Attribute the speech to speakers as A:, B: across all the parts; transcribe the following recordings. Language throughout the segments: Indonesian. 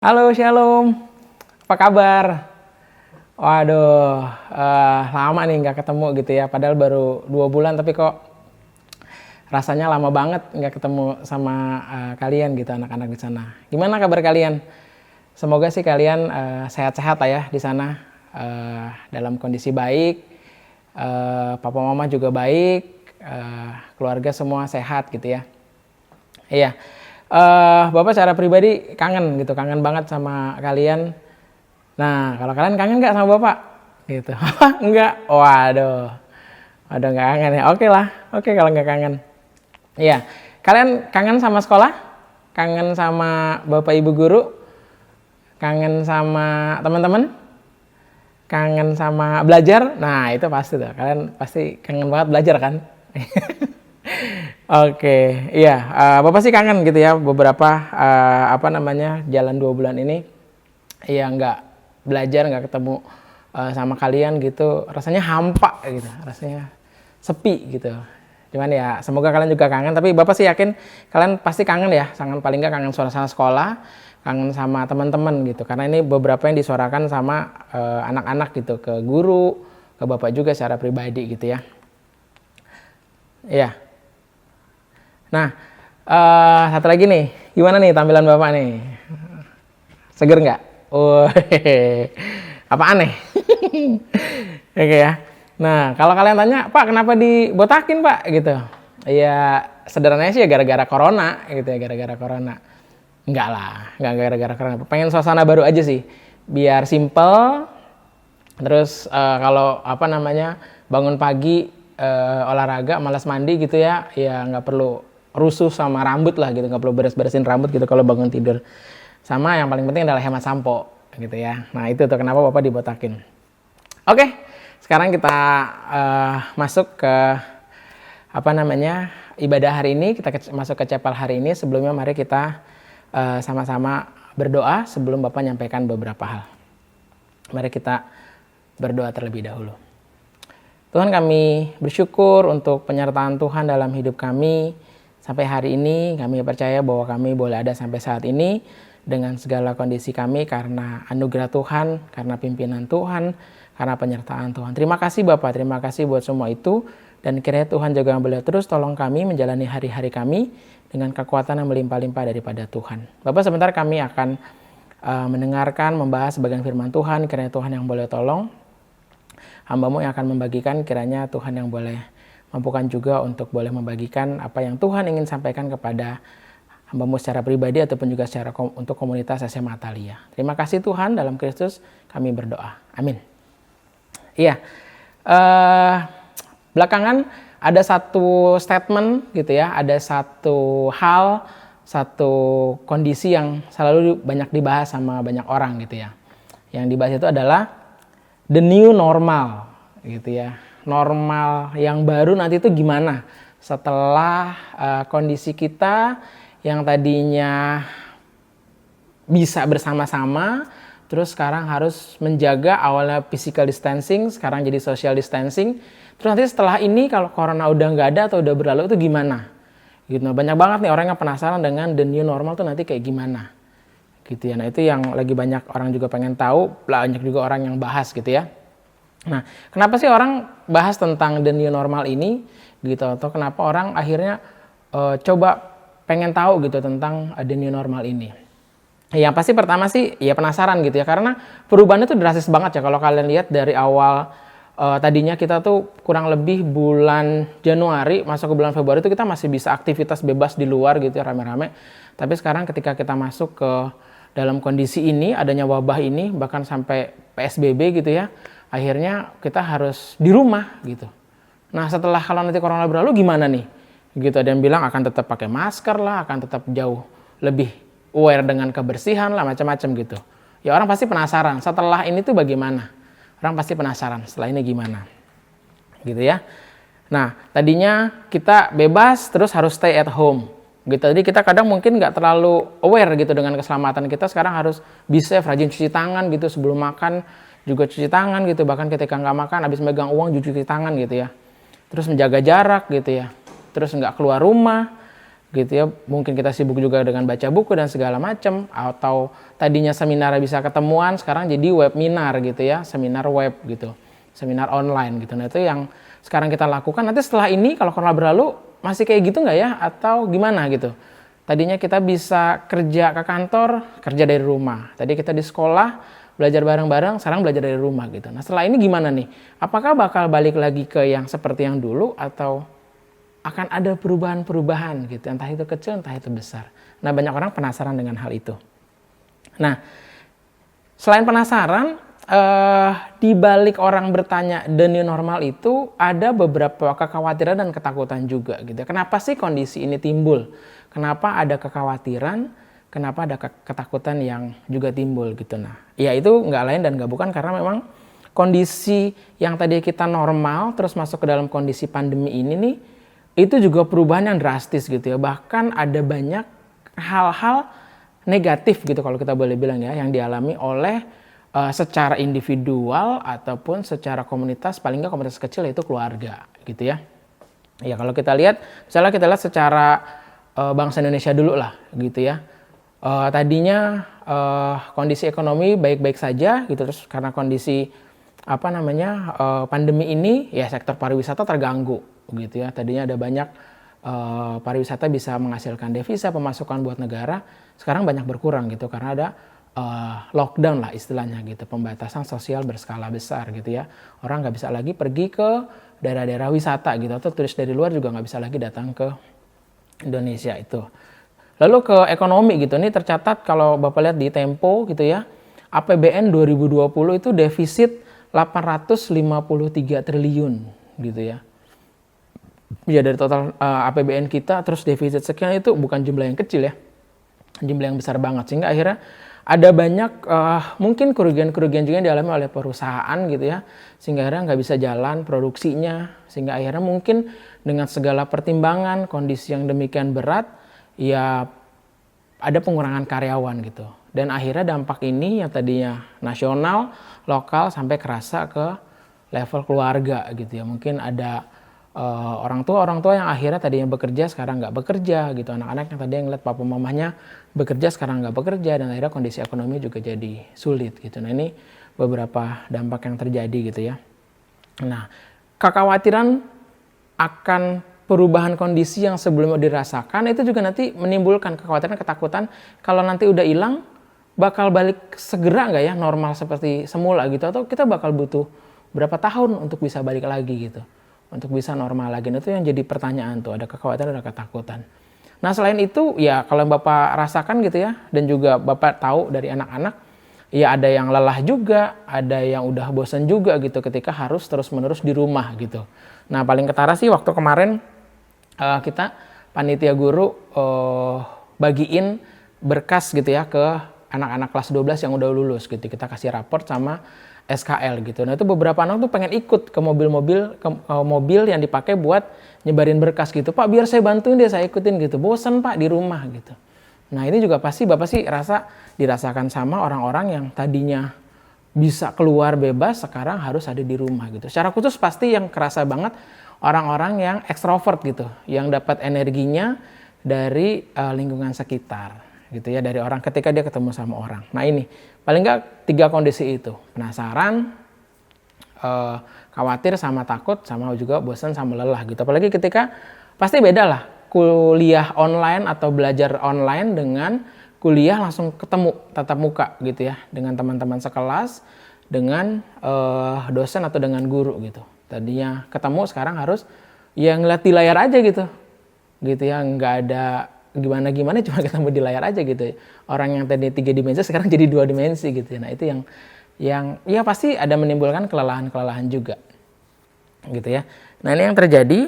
A: Halo Shalom, apa kabar? Waduh, lama nih nggak ketemu gitu ya. Padahal baru 2 bulan tapi kok rasanya lama banget nggak ketemu sama kalian gitu, anak-anak di sana. Gimana kabar kalian? Semoga sih kalian sehat-sehat lah ya di sana, dalam kondisi baik. Papa mama juga baik, keluarga semua sehat gitu ya. Iya. Bapak secara pribadi kangen gitu, kangen banget sama kalian. Nah, kalau kalian kangen nggak sama Bapak? Gitu. Enggak? Waduh. Waduh, nggak kangen ya. Oke lah. Oke kalau nggak kangen. Iya. Kalian kangen sama sekolah? Kangen sama Bapak Ibu guru? Kangen sama teman-teman? Kangen sama belajar? Nah, itu pasti tuh. Kalian pasti kangen banget belajar kan? Oke, iya, Bapak sih kangen gitu ya beberapa jalan 2 bulan ini, ya nggak belajar, nggak ketemu sama kalian gitu, rasanya hampa gitu, rasanya sepi gitu. Cuman ya semoga kalian juga kangen, tapi Bapak sih yakin kalian pasti kangen ya, paling nggak kangen suasana sekolah, kangen sama teman-teman gitu, karena ini beberapa yang disuarakan sama anak-anak gitu, ke guru, ke Bapak juga secara pribadi gitu ya. Iya. Nah, satu lagi nih, gimana nih tampilan Bapak nih? Seger nggak? Oh, apa aneh? Oke ya. Nah, kalau kalian tanya, Pak kenapa dibotakin Pak? Gitu. Ya sederhananya sih ya gara-gara corona gitu ya, gara-gara corona. Enggak lah, enggak gara-gara corona. Pengen suasana baru aja sih, biar simple. Terus kalau bangun pagi olahraga, malas mandi gitu ya, ya nggak perlu rusuh sama rambut lah gitu, nggak perlu beres-beresin rambut gitu kalau bangun tidur. Sama yang paling penting adalah hemat sampo gitu ya. Nah itu tuh kenapa Bapak dibotakin. Oke, sekarang kita masuk ke ibadah hari ini. Kita masuk ke chapel hari ini. Sebelumnya mari kita sama-sama berdoa sebelum Bapak nyampaikan beberapa hal. Mari kita berdoa terlebih dahulu. Tuhan, kami bersyukur untuk penyertaan Tuhan dalam hidup kami. Sampai hari ini kami percaya bahwa kami boleh ada sampai saat ini dengan segala kondisi kami karena anugerah Tuhan, karena pimpinan Tuhan, karena penyertaan Tuhan. Terima kasih Bapak, terima kasih buat semua itu. Dan kiranya Tuhan juga boleh terus tolong kami menjalani hari-hari kami dengan kekuatan yang melimpah-limpah daripada Tuhan. Bapak, sebentar kami akan mendengarkan, membahas sebagian firman Tuhan. Kiranya Tuhan yang boleh tolong. Hamba-Mu yang akan membagikan, kiranya Tuhan yang boleh mampukan juga untuk boleh membagikan apa yang Tuhan ingin sampaikan kepada hamba-Mu secara pribadi ataupun juga secara untuk komunitas SMA Atalia. Terima kasih Tuhan, dalam Kristus kami berdoa. Amin. Iya, belakangan ada satu statement gitu ya, ada satu hal, satu kondisi yang selalu banyak dibahas sama banyak orang gitu ya. Yang dibahas itu adalah the new normal gitu ya. Normal yang baru nanti itu gimana setelah kondisi kita yang tadinya bisa bersama-sama, terus sekarang harus menjaga, awalnya physical distancing, sekarang jadi social distancing. Terus nanti setelah ini kalau corona udah nggak ada atau udah berlalu itu gimana? Gitu. Nah, banyak banget nih orang yang penasaran dengan the new normal tuh nanti kayak gimana. Gitu ya. Nah, itu yang lagi banyak orang juga pengen tahu, banyak juga orang yang bahas gitu ya. Nah, kenapa sih orang bahas tentang the new normal ini gitu, atau kenapa orang akhirnya coba pengen tahu gitu tentang the new normal ini? Yang pasti pertama sih ya penasaran gitu ya, karena perubahannya tuh drastis banget ya. Kalau kalian lihat dari awal tadinya kita tuh kurang lebih bulan Januari masuk ke bulan Februari itu kita masih bisa aktivitas bebas di luar gitu ya, rame-rame. Tapi sekarang ketika kita masuk ke dalam kondisi ini, adanya wabah ini, bahkan sampai PSBB gitu ya, akhirnya kita harus di rumah gitu. Nah, setelah kalau nanti corona berlalu gimana nih? Gitu, ada yang bilang akan tetap pakai masker lah, akan tetap jauh lebih aware dengan kebersihan lah, macam-macam gitu. Ya orang pasti penasaran, setelah ini tuh bagaimana? Orang pasti penasaran, setelah ini gimana? Gitu ya. Nah, tadinya kita bebas terus harus stay at home. Gitu. Jadi kita kadang mungkin nggak terlalu aware gitu dengan keselamatan kita. Sekarang harus bisa rajin cuci tangan gitu, sebelum makan juga cuci tangan gitu, bahkan ketika nggak makan habis megang uang cuci tangan gitu ya. Terus menjaga jarak gitu ya, terus nggak keluar rumah, gitu ya. Mungkin kita sibuk juga dengan baca buku dan segala macam, atau tadinya seminar bisa ketemuan, sekarang jadi webinar gitu ya, seminar web gitu, seminar online gitu. Nah itu yang sekarang kita lakukan. Nanti setelah ini kalau corona berlalu masih kayak gitu nggak ya, atau gimana gitu? Tadinya kita bisa kerja ke kantor, kerja dari rumah. Tadi kita di sekolah, belajar bareng-bareng, sekarang belajar dari rumah gitu. Nah setelah ini gimana nih? Apakah bakal balik lagi ke yang seperti yang dulu, atau akan ada perubahan-perubahan gitu, entah itu kecil, entah itu besar. Nah banyak orang penasaran dengan hal itu. Nah selain penasaran, di balik orang bertanya the new normal itu ada beberapa kekhawatiran dan ketakutan juga gitu. Kenapa sih kondisi ini timbul? Kenapa ada kekhawatiran? Kenapa ada ketakutan yang juga timbul gitu. Nah, ya itu nggak lain dan nggak bukan karena memang kondisi yang tadi kita normal terus masuk ke dalam kondisi pandemi ini nih, itu juga perubahan yang drastis gitu ya. Bahkan ada banyak hal-hal negatif gitu kalau kita boleh bilang ya, yang dialami oleh secara individual ataupun secara komunitas, paling nggak komunitas kecil yaitu keluarga gitu ya. Ya kalau kita lihat, misalnya kita lihat secara bangsa Indonesia dulu lah gitu ya. Tadinya kondisi ekonomi baik-baik saja gitu, terus karena kondisi pandemi ini ya sektor pariwisata terganggu gitu ya. Tadinya ada banyak pariwisata bisa menghasilkan devisa pemasukan buat negara, sekarang banyak berkurang gitu karena ada lockdown lah istilahnya gitu, pembatasan sosial berskala besar gitu ya. Orang nggak bisa lagi pergi ke daerah-daerah wisata gitu, atau turis dari luar juga nggak bisa lagi datang ke Indonesia itu. Lalu ke ekonomi gitu, ini tercatat kalau Bapak lihat di Tempo gitu ya, APBN 2020 itu defisit 853 triliun gitu ya. Ya dari total APBN kita terus defisit sekian, itu bukan jumlah yang kecil ya, jumlah yang besar banget, sehingga akhirnya ada banyak mungkin kerugian-kerugian juga yang dialami oleh perusahaan gitu ya, sehingga akhirnya nggak bisa jalan produksinya, sehingga akhirnya mungkin dengan segala pertimbangan kondisi yang demikian berat ya ada pengurangan karyawan gitu. Dan akhirnya dampak ini yang tadinya nasional, lokal sampai kerasa ke level keluarga gitu ya. Mungkin ada orang tua yang akhirnya tadinya bekerja sekarang nggak bekerja gitu. Anak-anak yang tadi yang lihat papa mamanya bekerja sekarang nggak bekerja, dan akhirnya kondisi ekonomi juga jadi sulit gitu. Nah ini beberapa dampak yang terjadi gitu ya. Nah kekhawatiran akan perubahan kondisi yang sebelumnya dirasakan itu juga nanti menimbulkan kekhawatiran, ketakutan kalau nanti udah hilang bakal balik segera nggak ya normal seperti semula gitu, atau kita bakal butuh berapa tahun untuk bisa balik lagi gitu, untuk bisa normal lagi. Nah, itu yang jadi pertanyaan tuh, ada kekhawatiran, ada ketakutan. Nah selain itu ya kalau Bapak rasakan gitu ya, dan juga Bapak tahu dari anak-anak, ya ada yang lelah juga, ada yang udah bosan juga gitu ketika harus terus-menerus di rumah gitu. Nah paling ketara sih waktu kemarin kita panitia guru bagiin berkas gitu ya ke anak-anak kelas 12 yang udah lulus gitu. Kita kasih raport sama SKL gitu. Nah itu beberapa anak tuh pengen ikut ke mobil yang dipakai buat nyebarin berkas gitu. Pak biar saya bantuin deh, saya ikutin gitu. Bosan Pak di rumah gitu. Nah ini juga pasti Bapak sih dirasakan sama orang-orang yang tadinya bisa keluar bebas, sekarang harus ada di rumah gitu. Secara khusus pasti yang kerasa banget orang-orang yang ekstrovert gitu, yang dapat energinya dari lingkungan sekitar gitu ya, dari orang ketika dia ketemu sama orang. Nah ini paling nggak 3 kondisi itu, penasaran, khawatir sama takut, sama juga bosan sama lelah gitu. Apalagi ketika pasti beda lah kuliah online atau belajar online dengan kuliah langsung ketemu tatap muka gitu ya, dengan teman-teman sekelas, dengan dosen atau dengan guru gitu. Tadinya ketemu, sekarang harus ya ngeliat di layar aja gitu ya, nggak ada gimana-gimana, cuma ketemu di layar aja gitu. Orang yang tadi 3 dimensi sekarang jadi 2 dimensi gitu ya. Nah itu yang ya pasti ada menimbulkan kelelahan-kelelahan juga gitu ya. Nah ini yang terjadi.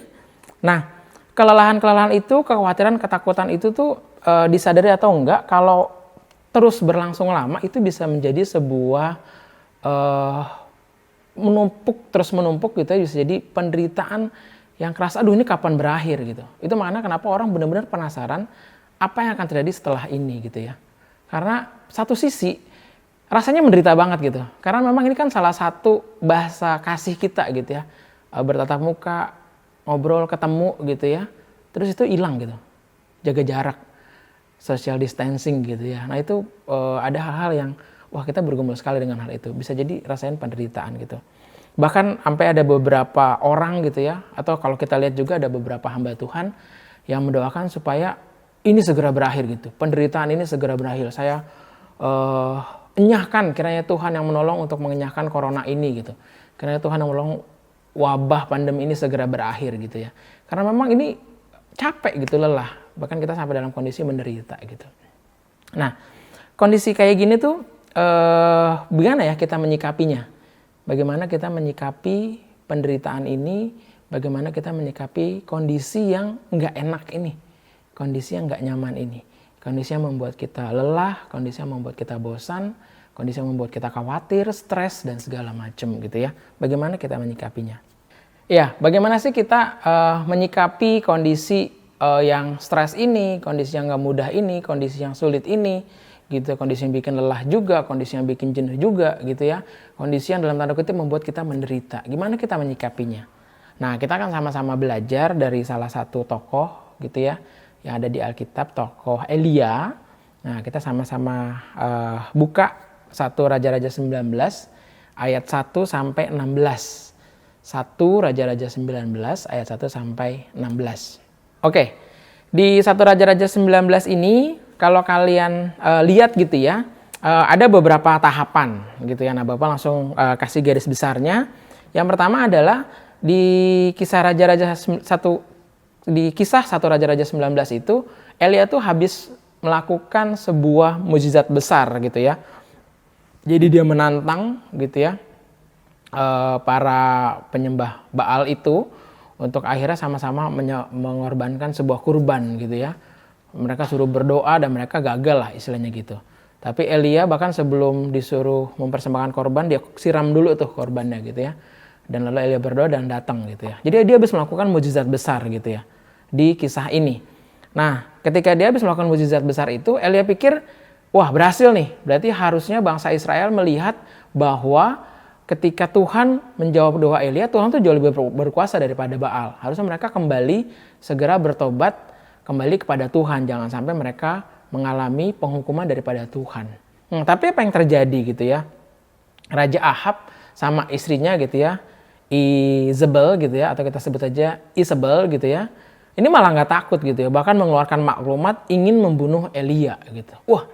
A: Nah kelelahan-kelelahan itu, kekhawatiran, ketakutan itu tuh disadari atau enggak, kalau terus berlangsung lama itu bisa menjadi sebuah menumpuk gitu ya, bisa jadi penderitaan yang keras. Aduh ini kapan berakhir gitu. Itu makanya kenapa orang benar-benar penasaran apa yang akan terjadi setelah ini gitu ya. Karena satu sisi rasanya menderita banget gitu. Karena memang ini kan salah satu bahasa kasih kita gitu ya. Bertatap muka, ngobrol, ketemu gitu ya. Terus itu hilang gitu. jaga jarak, social distancing gitu ya. Nah itu ada hal-hal yang wah kita bergumul sekali dengan hal itu. Bisa jadi rasain penderitaan gitu. Bahkan sampai ada beberapa orang gitu ya, atau kalau kita lihat juga ada beberapa hamba Tuhan yang mendoakan supaya ini segera berakhir gitu. Penderitaan ini segera berakhir. Saya enyahkan kiranya Tuhan yang menolong untuk mengenyahkan corona ini gitu. Kiranya Tuhan yang menolong wabah pandemi ini segera berakhir gitu ya. Karena memang ini capek gitu, lelah. Bahkan kita sampai dalam kondisi menderita gitu. Nah, kondisi kayak gini tuh bagaimana ya kita menyikapinya? Bagaimana kita menyikapi penderitaan ini? Bagaimana kita menyikapi kondisi yang nggak enak ini? Kondisi yang nggak nyaman ini? Kondisi yang membuat kita lelah, kondisi yang membuat kita bosan, kondisi yang membuat kita khawatir, stres, dan segala macam gitu ya. Bagaimana kita menyikapinya? Ya, bagaimana sih kita menyikapi kondisi yang stres ini, kondisi yang nggak mudah ini, kondisi yang sulit ini, gitu, kondisi yang bikin lelah juga, kondisi yang bikin jenuh juga, gitu ya, kondisi yang dalam tanda kutip membuat kita menderita. Gimana kita menyikapinya? Nah, kita akan sama-sama belajar dari salah satu tokoh, gitu ya, yang ada di Alkitab, tokoh Elia. Nah, kita sama-sama buka 1 Raja-Raja 19 ayat 1 sampai 16. 1 Raja-Raja 19 ayat 1 sampai 16. Oke, di 1 Raja-Raja 19 ini kalau kalian lihat gitu ya, ada beberapa tahapan gitu ya. Nah, Bapak langsung kasih garis besarnya. Yang pertama adalah di kisah Raja-Raja 1, di kisah 1 Raja-Raja 19 itu, Elia tuh habis melakukan sebuah mukjizat besar gitu ya. Jadi dia menantang gitu ya para penyembah Baal itu untuk akhirnya sama-sama mengorbankan sebuah kurban gitu ya. Mereka suruh berdoa dan mereka gagal lah istilahnya gitu. Tapi Elia bahkan sebelum disuruh mempersembahkan korban, dia siram dulu tuh korbannya gitu ya. Dan lalu Elia berdoa dan datang gitu ya. Jadi dia habis melakukan mukjizat besar gitu ya di kisah ini. Nah, ketika dia habis melakukan mukjizat besar itu, Elia pikir, wah berhasil nih. Berarti harusnya bangsa Israel melihat bahwa ketika Tuhan menjawab doa Elia, Tuhan tuh jauh lebih berkuasa daripada Baal. Harusnya mereka kembali segera bertobat, kembali kepada Tuhan. Jangan sampai mereka mengalami penghukuman daripada Tuhan. Tapi apa yang terjadi gitu ya? Raja Ahab sama istrinya gitu ya, Izebel gitu ya, atau kita sebut aja Isabel gitu ya. Ini malah nggak takut gitu ya, bahkan mengeluarkan maklumat ingin membunuh Elia gitu. Wah,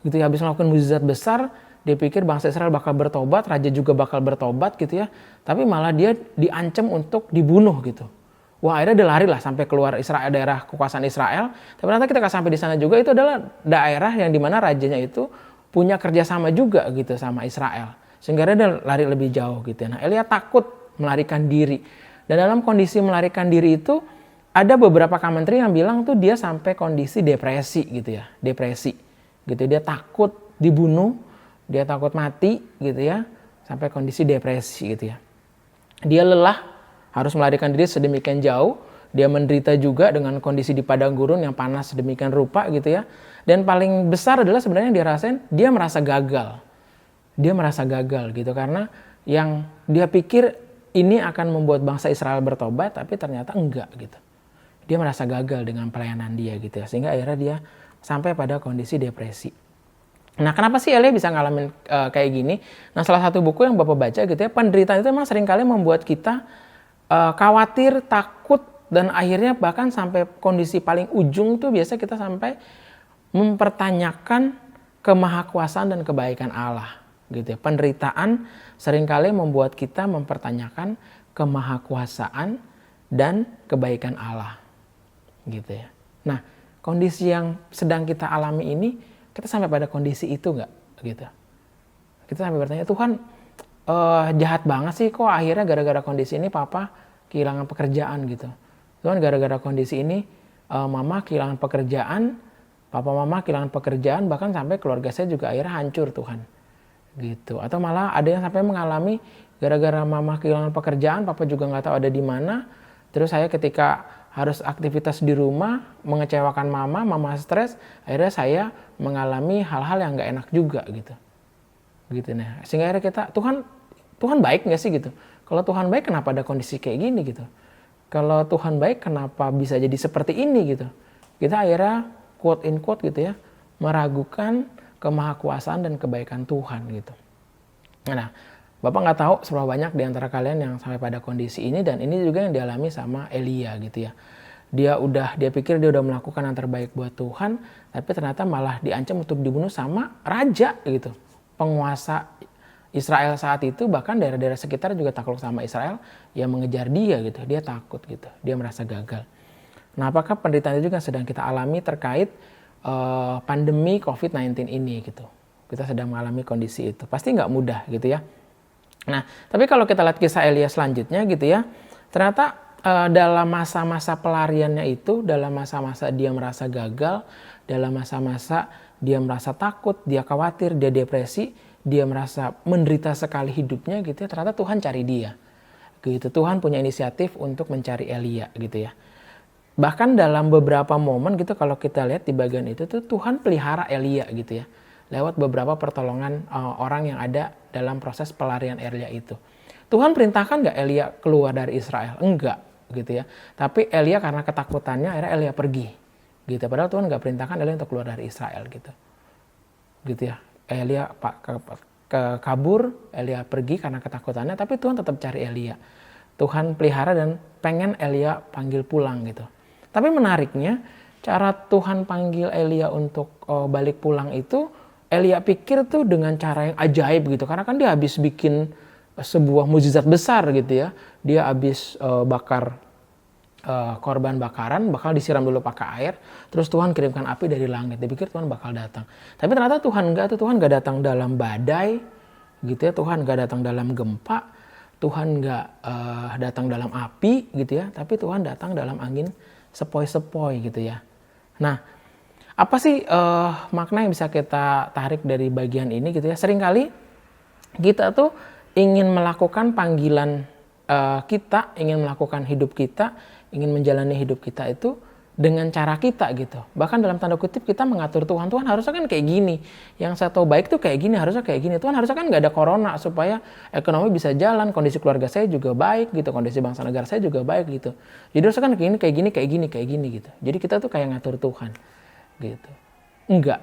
A: gitu ya, habis melakukan mukjizat besar, dia pikir bangsa Israel bakal bertobat, raja juga bakal bertobat gitu ya. Tapi malah dia diancam untuk dibunuh gitu. Wah, akhirnya dia lari lah sampai keluar Israel, daerah kekuasaan Israel. Tapi ternyata kita sampai di sana juga, itu adalah daerah yang dimana rajanya itu punya kerjasama juga gitu sama Israel. Sehingga dia lari lebih jauh gitu ya. Nah, Elia takut melarikan diri. Dan dalam kondisi melarikan diri itu, ada beberapa komentar yang bilang tuh dia sampai kondisi depresi gitu ya. Depresi gitu, dia takut dibunuh, dia takut mati gitu ya. Sampai kondisi depresi gitu ya. Dia lelah, harus melarikan diri sedemikian jauh. Dia menderita juga dengan kondisi di padang gurun yang panas sedemikian rupa gitu ya. Dan paling besar adalah sebenarnya yang dia rasain, dia merasa gagal. Dia merasa gagal gitu karena yang dia pikir ini akan membuat bangsa Israel bertobat, tapi ternyata enggak gitu. Dia merasa gagal dengan pelayanan dia gitu ya. Sehingga akhirnya dia sampai pada kondisi depresi. Nah, kenapa sih Elia bisa ngalamin kayak gini? Nah, salah satu buku yang Bapak baca gitu ya, penderitaan itu memang seringkali membuat kita khawatir, takut, dan akhirnya bahkan sampai kondisi paling ujung tuh biasa kita sampai mempertanyakan kemahakuasaan dan kebaikan Allah gitu ya. Penderitaan seringkali membuat kita mempertanyakan kemahakuasaan dan kebaikan Allah gitu ya. Nah, kondisi yang sedang kita alami ini, kita sampai pada kondisi itu nggak gitu. Kita sampai bertanya, Tuhan jahat banget sih kok akhirnya gara-gara kondisi ini papa kehilangan pekerjaan gitu. Tuhan gara-gara kondisi ini mama kehilangan pekerjaan, papa mama kehilangan pekerjaan, bahkan sampai keluarga saya juga akhirnya hancur Tuhan. Gitu. Atau malah ada yang sampai mengalami gara-gara mama kehilangan pekerjaan, papa juga nggak tahu ada di mana. Terus saya ketika harus aktivitas di rumah mengecewakan mama stres, akhirnya saya mengalami hal-hal yang nggak enak juga gitu. Gitu nah. Sehingga akhirnya kita, Tuhan baik nggak sih gitu? Kalau Tuhan baik kenapa ada kondisi kayak gini gitu? Kalau Tuhan baik kenapa bisa jadi seperti ini gitu? kita akhirnya quote in quote gitu ya, meragukan kemahakuasaan dan kebaikan Tuhan gitu. Nah, Bapak nggak tahu seberapa banyak di antara kalian yang sampai pada kondisi ini, dan ini juga yang dialami sama Elia gitu ya. Dia pikir dia udah melakukan yang terbaik buat Tuhan, tapi ternyata malah diancam untuk dibunuh sama raja gitu. Penguasa Israel saat itu, bahkan daerah-daerah sekitar juga takluk sama Israel, yang mengejar dia gitu. Dia takut gitu, dia merasa gagal. Nah, apakah penderitaan itu juga sedang kita alami terkait pandemi COVID-19 ini gitu. Kita sedang mengalami kondisi itu. Pasti nggak mudah gitu ya. Nah, tapi kalau kita lihat kisah Elia selanjutnya gitu ya, ternyata dalam masa-masa pelariannya itu, dalam masa-masa dia merasa gagal, dalam masa-masa dia merasa takut, dia khawatir, dia depresi, dia merasa menderita sekali hidupnya gitu ya, ternyata Tuhan cari dia. Gitu. Tuhan punya inisiatif untuk mencari Elia gitu ya. Bahkan dalam beberapa momen gitu, kalau kita lihat di bagian itu tuh Tuhan pelihara Elia gitu ya, lewat beberapa pertolongan orang yang ada dalam proses pelarian Elia itu. Tuhan perintahkan nggak Elia keluar dari Israel? Enggak gitu ya. Tapi Elia karena ketakutannya akhirnya Elia pergi gitu. Padahal Tuhan nggak perintahkan Elia untuk keluar dari Israel gitu. Gitu ya. Elia kabur, Elia pergi karena ketakutannya, tapi Tuhan tetap cari Elia. Tuhan pelihara dan pengen Elia panggil pulang gitu. Tapi menariknya, cara Tuhan panggil Elia untuk balik pulang itu, Elia pikir tuh dengan cara yang ajaib gitu. Karena kan dia habis bikin sebuah mukjizat besar gitu ya. Dia habis bakar korban bakaran, bakal disiram dulu pakai air. Terus Tuhan kirimkan api dari langit. Dia pikir Tuhan bakal datang. Tapi ternyata Tuhan enggak tuh. Tuhan enggak datang dalam badai gitu ya. Tuhan enggak datang dalam gempa. Tuhan enggak datang dalam api gitu ya. Tapi Tuhan datang dalam angin sepoi-sepoi gitu ya. Nah, apa sih makna yang bisa kita tarik dari bagian ini gitu ya? Seringkali kita tuh ingin melakukan panggilan kita, ingin melakukan hidup kita, ingin menjalani hidup kita itu dengan cara kita gitu. Bahkan dalam tanda kutip kita mengatur Tuhan. Tuhan harusnya kan kayak gini. Yang saya tahu baik tuh kayak gini, harusnya kayak gini. Tuhan harusnya kan nggak ada corona supaya ekonomi bisa jalan, kondisi keluarga saya juga baik gitu, kondisi bangsa negara saya juga baik gitu. Jadi harusnya kan kayak gini gitu. Jadi kita tuh kayak ngatur Tuhan gitu. Enggak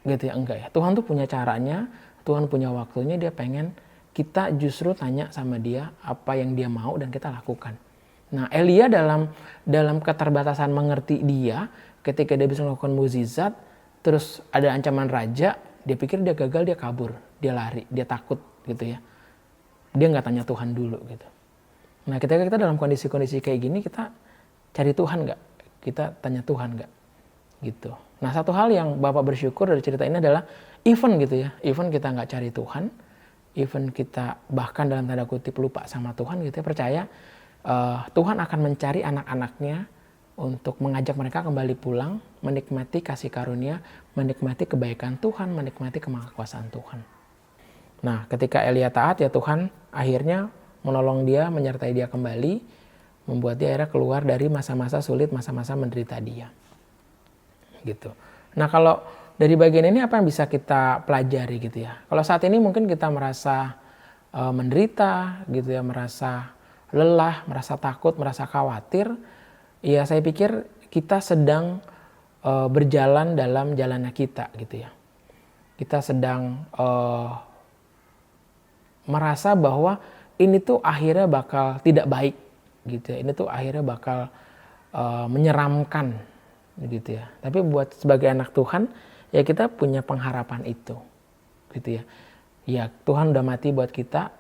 A: gitu ya, enggak ya. Tuhan tuh punya caranya, Tuhan punya waktunya, dia pengen kita justru tanya sama dia apa yang dia mau dan kita lakukan. Nah, Elia dalam keterbatasan mengerti dia, ketika dia bisa melakukan mukjizat, terus ada ancaman raja, dia pikir dia gagal, dia kabur, dia lari, dia takut gitu ya. Dia nggak tanya Tuhan dulu gitu. Nah, ketika kita dalam kondisi-kondisi kayak gini, kita cari Tuhan nggak? Kita tanya Tuhan nggak? Gitu. Nah, satu hal yang Bapak bersyukur dari cerita ini adalah even gitu ya, even kita nggak cari Tuhan, even kita bahkan dalam tanda kutip lupa sama Tuhan gitu ya, percaya Tuhan akan mencari anak-anaknya untuk mengajak mereka kembali pulang, menikmati kasih karunia, menikmati kebaikan Tuhan, menikmati kemahakuasaan Tuhan. Nah, ketika Elia taat ya Tuhan akhirnya menolong dia, menyertai dia kembali, membuat dia akhirnya keluar dari masa-masa sulit, masa-masa menderita dia. Gitu. Nah, kalau dari bagian ini apa yang bisa kita pelajari gitu ya? Kalau saat ini mungkin kita merasa menderita gitu ya, merasa lelah, merasa takut, merasa khawatir, ya saya pikir kita sedang berjalan dalam jalannya kita gitu ya. Kita sedang merasa bahwa ini tuh akhirnya bakal tidak baik gitu ya. Ini tuh akhirnya bakal menyeramkan gitu ya. Tapi buat sebagai anak Tuhan ya kita punya pengharapan itu gitu ya. Ya Tuhan udah mati buat kita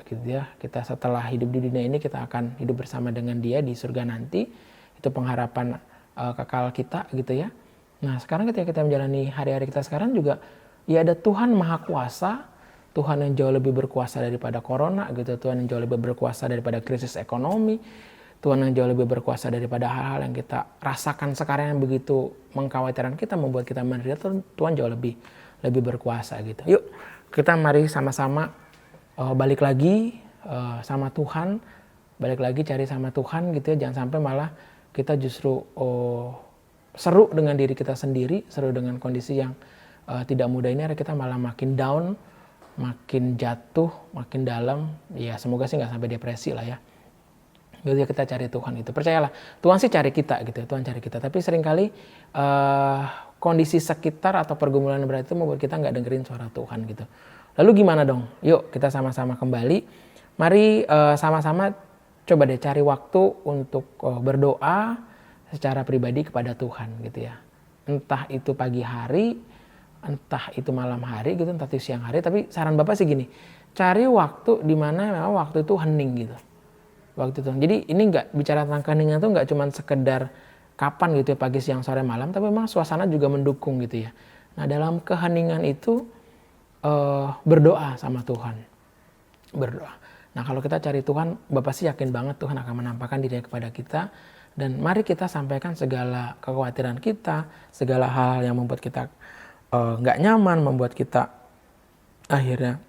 A: gitu ya. Kita setelah hidup di dunia ini kita akan hidup bersama dengan dia di surga nanti. Itu pengharapan kekal kita gitu ya. Nah, sekarang ketika kita menjalani hari-hari kita sekarang juga ya ada Tuhan Maha Kuasa, Tuhan yang jauh lebih berkuasa daripada corona gitu, Tuhan yang jauh lebih berkuasa daripada krisis ekonomi, Tuhan yang jauh lebih berkuasa daripada hal-hal yang kita rasakan sekarang yang begitu mengkhawatirkan kita, membuat kita menderita. Tuhan jauh lebih berkuasa gitu. Yuk, kita mari sama-sama balik lagi sama Tuhan, balik lagi cari sama Tuhan gitu ya. Jangan sampai malah kita justru seru dengan diri kita sendiri, seru dengan kondisi yang tidak mudah ini, kita malah makin down, makin jatuh, makin dalam. Ya semoga sih nggak sampai depresi lah ya. Gitu ya, kita cari Tuhan itu. Percayalah, Tuhan sih cari kita gitu ya, Tuhan cari kita. Tapi seringkali kondisi sekitar atau pergumulan berat itu membuat kita nggak dengerin suara Tuhan gitu. Lalu gimana dong? Yuk kita sama-sama kembali. Mari sama-sama coba deh cari waktu untuk berdoa secara pribadi kepada Tuhan gitu ya. Entah itu pagi hari, entah itu malam hari gitu, entah itu siang hari. Tapi saran Bapak sih gini, cari waktu di mana memang waktu itu hening gitu. Waktu itu. Jadi ini nggak bicara tentang keheningan itu nggak cuma sekedar kapan gitu ya, pagi, siang, sore, malam, tapi memang suasana juga mendukung gitu ya. Nah dalam keheningan itu berdoa sama Tuhan. Berdoa. Nah kalau kita cari Tuhan, Bapak sih yakin banget Tuhan akan menampakkan dirinya kepada kita. Dan mari kita sampaikan segala kekhawatiran kita, segala hal yang membuat kita nggak nyaman, membuat kita akhirnya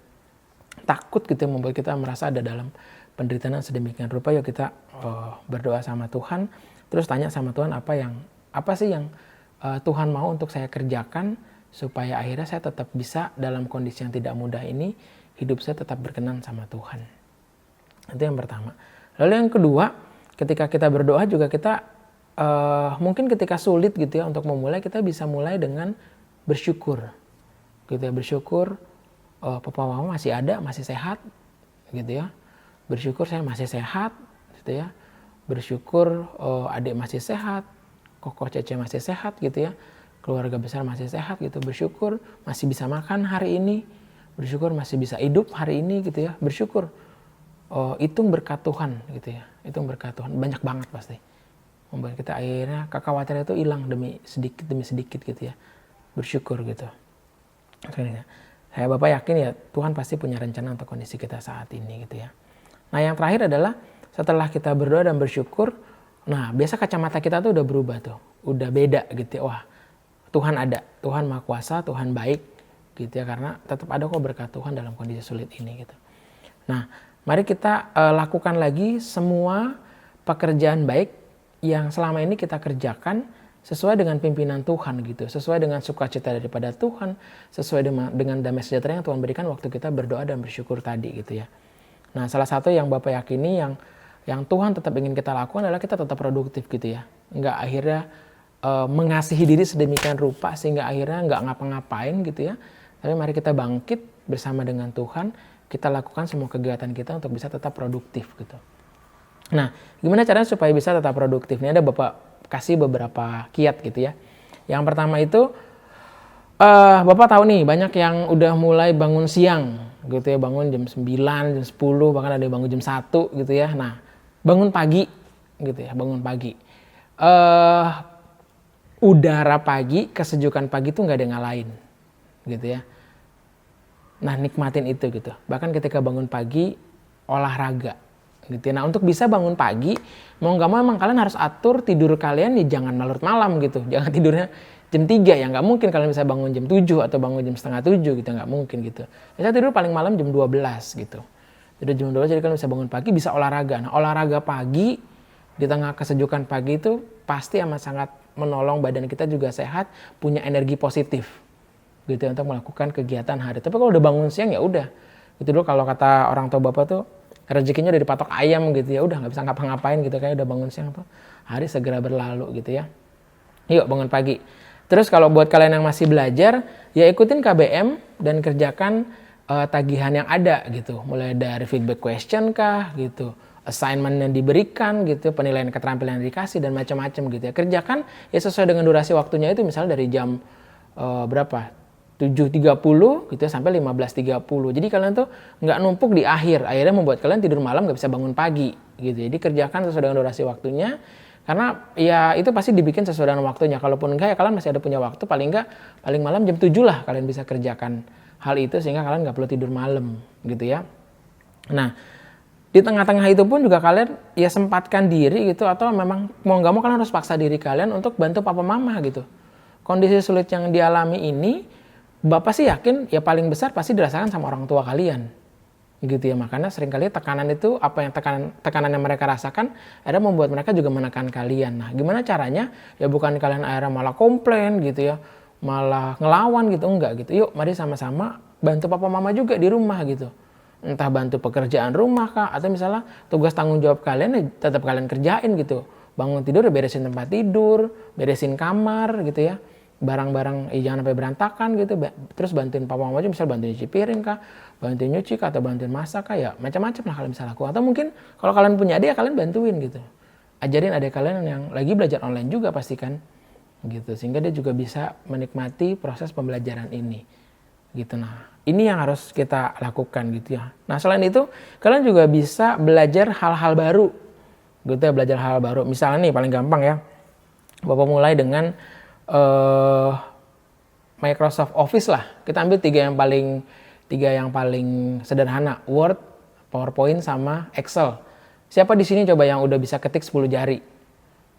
A: takut gitu, membuat kita merasa ada dalam penderitaan sedemikian rupa. Yuk kita berdoa sama Tuhan, terus tanya sama Tuhan apa sih yang Tuhan mau untuk saya kerjakan supaya akhirnya saya tetap bisa dalam kondisi yang tidak mudah ini, hidup saya tetap berkenan sama Tuhan. Itu yang pertama. Lalu yang kedua, ketika kita berdoa juga kita mungkin ketika sulit gitu ya untuk memulai, kita bisa mulai dengan bersyukur. Gitu ya, bersyukur papa mama masih ada, masih sehat gitu ya. Bersyukur saya masih sehat gitu ya. Bersyukur adik masih sehat, Koko Cece masih sehat gitu ya. Keluarga besar masih sehat gitu. Bersyukur masih bisa makan hari ini. Bersyukur masih bisa hidup hari ini gitu ya. Bersyukur. Itu berkat Tuhan gitu ya. Itu berkat Tuhan. Banyak banget pasti. Membuat kita akhirnya kekhawatiran itu hilang demi sedikit gitu ya. Bersyukur gitu. Saya Bapak yakin ya Tuhan pasti punya rencana untuk kondisi kita saat ini gitu ya. Nah yang terakhir adalah setelah kita berdoa dan bersyukur, nah biasa kacamata kita tuh udah berubah tuh. Udah beda gitu ya. Wah Tuhan ada, Tuhan Maha Kuasa, Tuhan baik gitu ya. Karena tetap ada kok berkat Tuhan dalam kondisi sulit ini gitu. Nah mari kita lakukan lagi semua pekerjaan baik yang selama ini kita kerjakan sesuai dengan pimpinan Tuhan gitu. Sesuai dengan sukacita daripada Tuhan, sesuai dengan damai sejahtera yang Tuhan berikan waktu kita berdoa dan bersyukur tadi gitu ya. Nah salah satu yang Bapak yakini yang Tuhan tetap ingin kita lakukan adalah kita tetap produktif gitu ya. Nggak akhirnya mengasihi diri sedemikian rupa sehingga akhirnya nggak ngapa-ngapain gitu ya. Tapi mari kita bangkit bersama dengan Tuhan, kita lakukan semua kegiatan kita untuk bisa tetap produktif gitu. Nah, gimana caranya supaya bisa tetap produktif? Ini ada Bapak kasih beberapa kiat gitu ya. Yang pertama itu Bapak tahu nih banyak yang udah mulai bangun siang gitu ya, bangun jam 9, jam 10, bahkan ada yang bangun jam 1 gitu ya. Nah, bangun pagi gitu ya, bangun pagi. Udara pagi, kesejukan pagi itu nggak ada yang ngalahin gitu ya. Nah nikmatin itu gitu. Bahkan ketika bangun pagi olahraga gitu ya. Nah untuk bisa bangun pagi mau nggak mau emang kalian harus atur tidur kalian ya, jangan larut malam gitu. Jangan tidurnya jam 3 ya, nggak mungkin kalian bisa bangun jam 7 atau bangun jam setengah 7 gitu, nggak mungkin gitu. Bisa tidur paling malam jam 12 gitu. Tidur jam 12 jadi kalian bisa bangun pagi, bisa olahraga. Nah olahraga pagi di tengah kesejukan pagi itu pasti amat sangat menolong badan kita juga sehat, punya energi positif gitu ya, untuk melakukan kegiatan hari. Tapi kalau udah bangun siang ya udah. Gitu dulu kalau kata orang tua Bapak tuh rezekinya udah dipatok ayam gitu ya, udah nggak bisa ngapa-ngapain gitu, kayak udah bangun siang tuh hari segera berlalu gitu ya. Yuk bangun pagi. Terus kalau buat kalian yang masih belajar, ya ikutin KBM dan kerjakan tagihan yang ada gitu. Mulai dari feedback question kah gitu, assignment yang diberikan gitu, penilaian keterampilan yang dikasih dan macam-macam gitu ya. Kerjakan ya sesuai dengan durasi waktunya itu, misalnya dari jam berapa? 7.30 gitu ya, sampai 15.30. Jadi kalian tuh nggak numpuk di akhir. Akhirnya membuat kalian tidur malam nggak bisa bangun pagi gitu. Jadi kerjakan sesuai dengan durasi waktunya. Karena ya itu pasti dibikin sesuai dengan waktunya. Kalaupun enggak ya kalian masih ada punya waktu, paling malam jam 7 lah kalian bisa kerjakan hal itu sehingga kalian nggak perlu tidur malam gitu ya. Nah di tengah-tengah itu pun juga kalian ya sempatkan diri gitu, atau memang mau nggak mau kalian harus paksa diri kalian untuk bantu papa mama gitu. Kondisi sulit yang dialami ini Bapak sih yakin ya paling besar pasti dirasakan sama orang tua kalian gitu ya. Makanya seringkali tekanan itu, apa yang tekanan yang mereka rasakan akhirnya membuat mereka juga menekan kalian. Nah gimana caranya? Ya bukan kalian akhirnya malah komplain gitu ya, malah ngelawan gitu, enggak gitu. Yuk mari sama-sama bantu papa mama juga di rumah gitu. entah bantu pekerjaan rumah kah, atau misalnya tugas tanggung jawab kalian ya tetap kalian kerjain gitu. Bangun tidur ya beresin tempat tidur, beresin kamar gitu ya, barang-barang jangan sampai berantakan gitu. Terus bantuin papa mama aja, misal bantuin cuci piring kah, bantuin nyuci kah, atau bantuin masak kah, ya macam-macam lah kalian bisa lakukan. Atau mungkin kalau kalian punya adik ya kalian bantuin gitu, ajarin adik kalian yang lagi belajar online juga pastikan gitu, sehingga dia juga bisa menikmati proses pembelajaran ini gitu. Nah ini yang harus kita lakukan gitu ya. Nah selain itu kalian juga bisa belajar hal-hal baru gitu ya, belajar hal baru. Misalnya nih paling gampang ya, Bapak mulai dengan Microsoft Office lah. Kita ambil tiga yang paling sederhana, Word, PowerPoint, sama Excel. Siapa di sini coba yang udah bisa ketik 10 jari?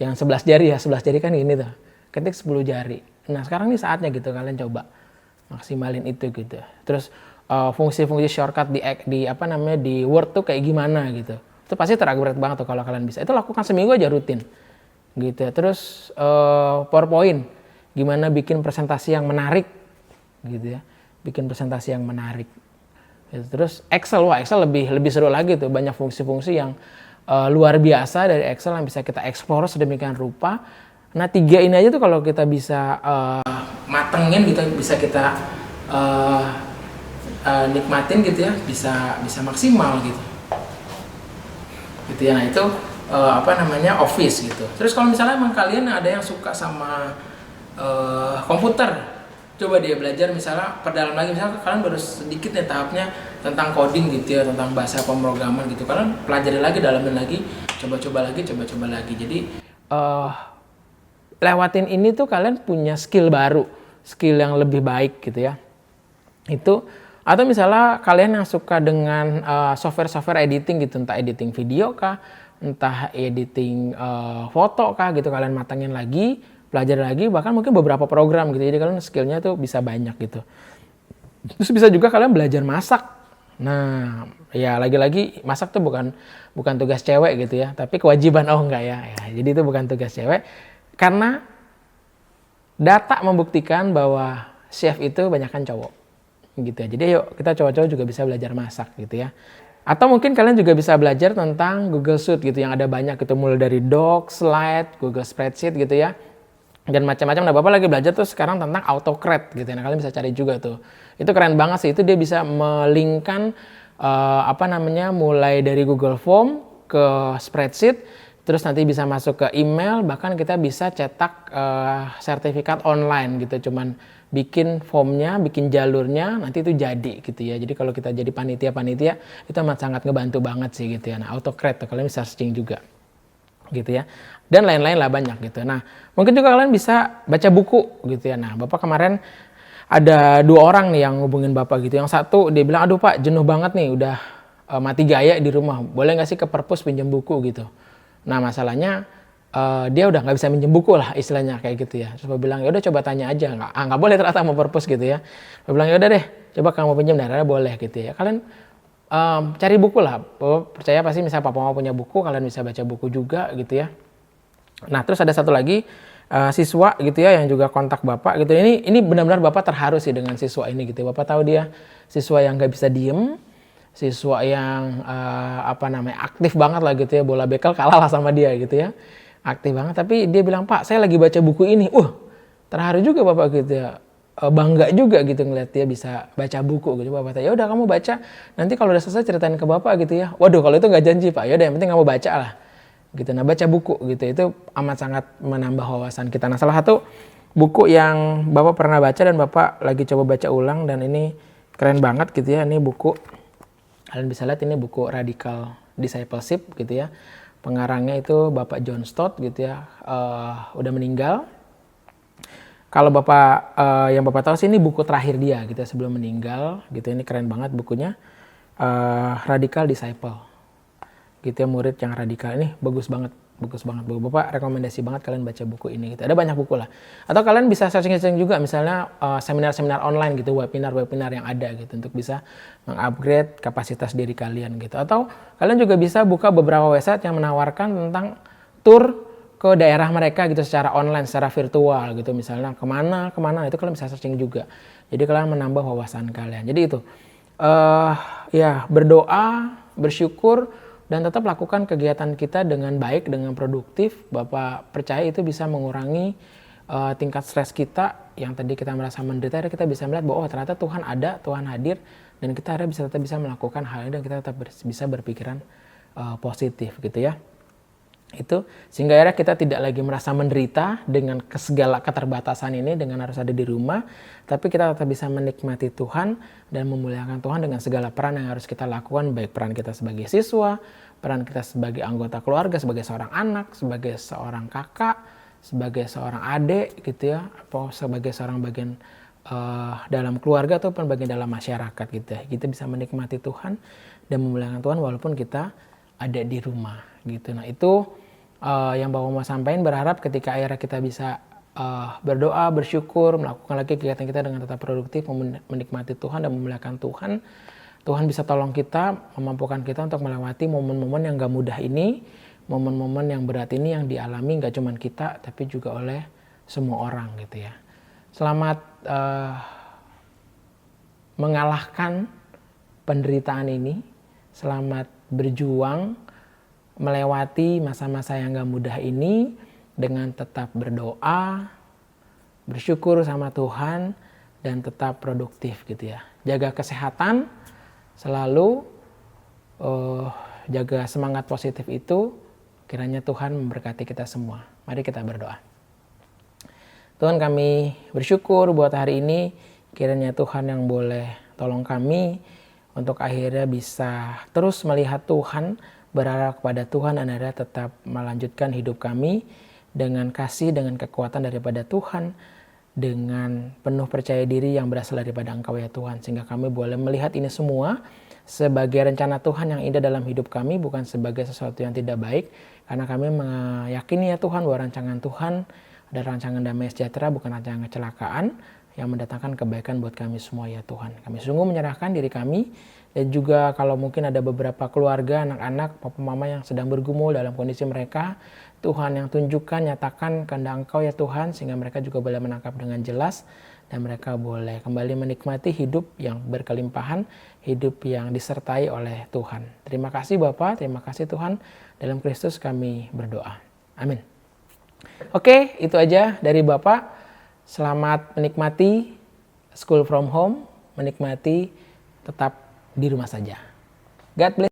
A: Yang 11 jari ya, 11 jari kan gini tuh. Ketik 10 jari. Nah sekarang nih saatnya gitu kalian coba maksimalin itu gitu. Terus fungsi-fungsi shortcut di Word tuh kayak gimana gitu. Itu pasti terupgrade banget tuh kalau kalian bisa. Itu lakukan seminggu aja rutin gitu ya. Terus PowerPoint, gimana bikin presentasi yang menarik gitu ya. Bikin presentasi yang menarik. Gitu. Terus Excel, Excel lebih seru lagi tuh, banyak fungsi-fungsi yang luar biasa dari Excel yang bisa kita explore sedemikian rupa. Nah 3 ini aja tuh kalau kita bisa matengin gitu, bisa kita nikmatin gitu ya, bisa maksimal gitu ya. Nah itu Office gitu. Terus kalau misalnya emang kalian ada yang suka sama komputer, coba dia belajar misalnya perdalam lagi, misalnya kalian baru sedikit nih tahapnya tentang coding gitu ya, tentang bahasa pemrograman gitu, kalian pelajari lagi, dalamin lagi, coba-coba lagi. Jadi lewatin ini tuh kalian punya skill baru, skill yang lebih baik gitu ya. Itu, atau misalnya kalian yang suka dengan software editing gitu, entah editing video kah, entah editing foto kah gitu, kalian matangin lagi, pelajari lagi, bahkan mungkin beberapa program gitu. Jadi kalian skillnya tuh bisa banyak gitu. Terus bisa juga kalian belajar masak. Nah, ya lagi-lagi masak tuh bukan tugas cewek gitu ya, tapi kewajiban. Enggak ya. Jadi itu bukan tugas cewek, karena data membuktikan bahwa chef itu banyakkan cowok gitu ya. Jadi yuk kita cowok-cowok juga bisa belajar masak gitu ya. Atau mungkin kalian juga bisa belajar tentang Google Sheet gitu, yang ada banyak gitu, mulai dari Doc, Slide, Google Spreadsheet gitu ya, dan macam-macam. Nah Bapak lagi belajar tuh sekarang tentang AutoCAD gitu ya. Nah kalian bisa cari juga tuh. Itu keren banget sih, itu dia bisa melingkan mulai dari Google Form ke spreadsheet, terus nanti bisa masuk ke email, bahkan kita bisa cetak sertifikat online gitu. Cuman bikin formnya, bikin jalurnya, nanti itu jadi gitu ya. Jadi kalau kita jadi panitia itu amat sangat ngebantu banget sih gitu ya. Nah AutoCAD tuh kalian bisa searching juga gitu ya, dan lain-lain lah banyak gitu. Nah mungkin juga kalian bisa baca buku gitu ya. Nah Bapak kemarin ada 2 orang nih yang ngubungin Bapak gitu. Yang satu dia bilang, aduh Pak jenuh banget nih, udah mati gaya di rumah, boleh nggak sih ke perpus pinjam buku gitu. Nah masalahnya dia udah nggak bisa minjem buku lah istilahnya kayak gitu ya. Terus Bapak bilang ya udah coba tanya aja, nggak boleh ternyata mau perpus gitu ya. Bapak bilang ya udah deh, coba kamu pinjam, darahnya boleh gitu ya. Kalian cari buku lah. Bapak percaya pasti misalnya papa mama punya buku, kalian bisa baca buku juga gitu ya. Nah terus ada satu lagi siswa gitu ya yang juga kontak Bapak gitu. Ini benar-benar Bapak terharu sih dengan siswa ini gitu. Bapak tahu dia siswa yang nggak bisa diem, siswa yang aktif banget lah gitu ya. Bola bekel kalah lah sama dia gitu ya. Aktif banget, tapi dia bilang, Pak saya lagi baca buku ini. Terharu juga Bapak gitu ya. Bangga juga gitu ngeliat dia bisa baca buku gitu. Bapak tanya, ya udah kamu baca, nanti kalau udah selesai ceritain ke Bapak gitu ya. Waduh kalau itu nggak janji Pak, ya udah yang penting kamu baca lah gitu. Nah baca buku gitu itu amat sangat menambah wawasan kita. Nah salah satu buku yang Bapak pernah baca dan Bapak lagi coba baca ulang, dan ini keren banget gitu ya. Ini buku, kalian bisa lihat, ini buku Radical Discipleship gitu ya. Pengarangnya itu Bapak John Stott gitu ya, udah meninggal. Kalau Bapak yang Bapak tahu sih ini buku terakhir dia gitu ya, sebelum meninggal gitu. Ini keren banget bukunya, Radical Disciple gitu ya, murid yang radikal. Ini bagus banget buku. Bapak rekomendasi banget kalian baca buku ini gitu. Ada banyak buku lah. Atau kalian bisa searching juga misalnya seminar-seminar online gitu, webinar yang ada gitu, untuk bisa mengupgrade kapasitas diri kalian gitu. Atau kalian juga bisa buka beberapa website yang menawarkan tentang tour ke daerah mereka gitu secara online, secara virtual gitu. Misalnya kemana itu kalian bisa searching juga. Jadi kalian menambah wawasan kalian. Jadi itu berdoa, bersyukur, dan tetap lakukan kegiatan kita dengan baik, dengan produktif. Bapak percaya itu bisa mengurangi tingkat stres kita yang tadi kita merasa menderita. Kita bisa melihat bahwa ternyata Tuhan ada, Tuhan hadir, dan kita akhirnya tetap bisa melakukan hal ini, dan kita tetap bisa berpikiran positif gitu ya. Itu sehingga akhirnya kita tidak lagi merasa menderita dengan segala keterbatasan ini, dengan harus ada di rumah, tapi kita tetap bisa menikmati Tuhan dan memuliakan Tuhan dengan segala peran yang harus kita lakukan, baik peran kita sebagai siswa, peran kita sebagai anggota keluarga, sebagai seorang anak, sebagai seorang kakak, sebagai seorang adik gitu ya, atau sebagai seorang bagian dalam keluarga ataupun bagian dalam masyarakat gitu ya. Kita bisa menikmati Tuhan dan memuliakan Tuhan walaupun kita ada di rumah gitu. Nah itu yang Bapak mau sampaikan, berharap ketika akhirnya kita bisa berdoa, bersyukur, melakukan lagi kegiatan kita dengan tetap produktif, menikmati Tuhan dan memuliakan Tuhan. Tuhan bisa tolong kita, memampukan kita untuk melewati momen-momen yang gak mudah ini, momen-momen yang berat ini yang dialami gak cuma kita, tapi juga oleh semua orang gitu ya. Selamat mengalahkan penderitaan ini, selamat berjuang melewati masa-masa yang gak mudah ini dengan tetap berdoa, bersyukur sama Tuhan, dan tetap produktif gitu ya. Jaga kesehatan, selalu jaga semangat positif itu, kiranya Tuhan memberkati kita semua. Mari kita berdoa. Tuhan, kami bersyukur buat hari ini, kiranya Tuhan yang boleh tolong kami untuk akhirnya bisa terus melihat Tuhan, berharap kepada Tuhan, dan akhirnya tetap melanjutkan hidup kami dengan kasih, dengan kekuatan daripada Tuhan, dengan penuh percaya diri yang berasal daripada Engkau ya Tuhan, sehingga kami boleh melihat ini semua sebagai rencana Tuhan yang indah dalam hidup kami, bukan sebagai sesuatu yang tidak baik, karena kami meyakini ya Tuhan bahwa rancangan Tuhan adalah rancangan damai sejahtera, bukan rancangan kecelakaan yang mendatangkan kebaikan buat kami semua ya Tuhan. Kami sungguh menyerahkan diri kami, dan juga kalau mungkin ada beberapa keluarga, anak-anak, papa mama yang sedang bergumul dalam kondisi mereka, Tuhan yang tunjukkan, nyatakan kehendak Engkau ya Tuhan, sehingga mereka juga boleh menangkap dengan jelas, dan mereka boleh kembali menikmati hidup yang berkelimpahan, hidup yang disertai oleh Tuhan. Terima kasih Bapa, terima kasih Tuhan, dalam Kristus kami berdoa. Amin. Oke, itu aja dari Bapak. Selamat menikmati School from Home, menikmati tetap di rumah saja. God bless.